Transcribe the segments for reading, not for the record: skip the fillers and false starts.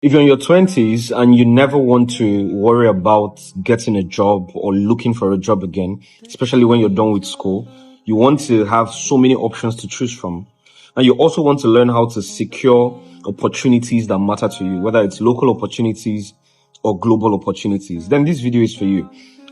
If you're in your 20s and you never want to worry about getting a job or looking for a job again, especially when you're done with school, you want to have so many options to choose from. And you also want to learn how to secure opportunities that matter to you, whether it's local opportunities or global opportunities, then this video is for you.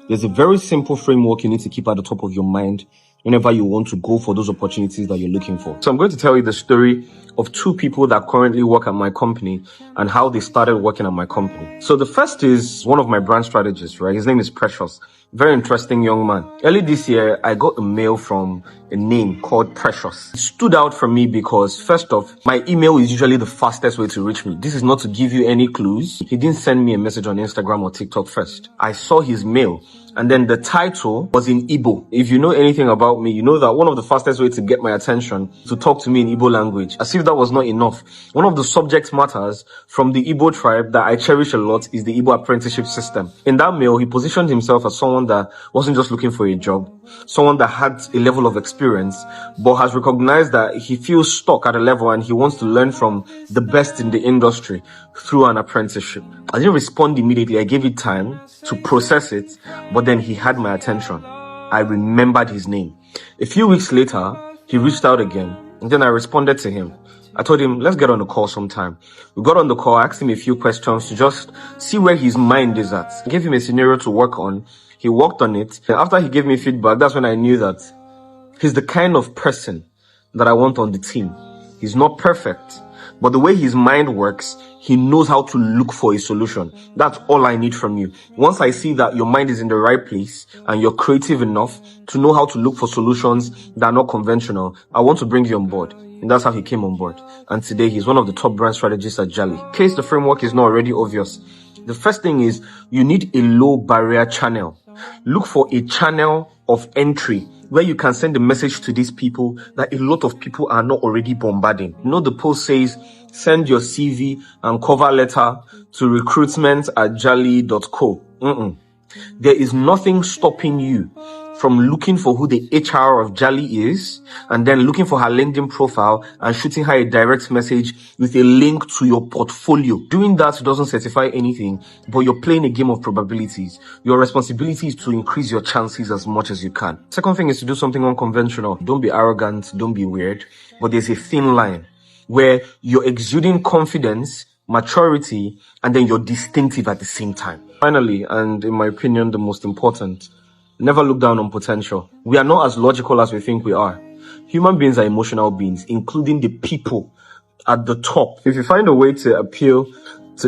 There's a very simple framework you need to keep at the top of your mind whenever you want to go for those opportunities that you're looking for. So I'm going to tell you the story of two people that currently work at my company and how they started working at my company. So the first is one of my brand strategists, right? His name is Precious. Very interesting young man. Early this year, I got a mail from a name called Precious. It stood out for me because, first off, my email is usually the fastest way to reach me. This is not to give you any clues. He didn't send me a message on Instagram or TikTok first. I saw his mail, and then the title was in Igbo. If you know anything about me, you know that one of the fastest ways to get my attention is to talk to me in Igbo language. As if that was not enough, one of the subject matters from the Igbo tribe that I cherish a lot is the Igbo apprenticeship system. In that mail, he positioned himself as someone that wasn't just looking for a job, someone that had a level of experience, but has recognized that he feels stuck at a level and he wants to learn from the best in the industry through an apprenticeship. I didn't respond immediately. I gave it time to process it, but then he had my attention. I remembered his name. A few weeks later, he reached out again, and then I responded to him. I told him, let's get on the call sometime. We got on the call, I asked him a few questions to just see where his mind is at. I gave him a scenario to work on. He worked on it. And after he gave me feedback, that's when I knew that he's the kind of person that I want on the team. He's not perfect, but the way his mind works, he knows how to look for a solution. That's all I need from you. Once I see that your mind is in the right place and you're creative enough to know how to look for solutions that are not conventional, I want to bring you on board. And that's how he came on board. And today he's one of the top brand strategists at Jali. In case the framework is not already obvious, the first thing is you need a low barrier channel. Look for a channel of entry where you can send a message to these people that a lot of people are not already bombarding. You know, the post says, send your CV and cover letter to recruitment@jali.co. There is nothing stopping you from looking for who the HR of Jali is and then looking for her LinkedIn profile and shooting her a direct message with a link to your portfolio. Doing that doesn't certify anything, but you're playing a game of probabilities. Your responsibility is to increase your chances as much as you can. Second thing is to do something unconventional. Don't be arrogant, don't be weird, but there's a thin line where you're exuding confidence, maturity, and then you're distinctive at the same time. Finally, and in my opinion, the most important, never look down on potential. We are not as logical as we think we are. Human beings are emotional beings, including the people at the top. If you find a way to appeal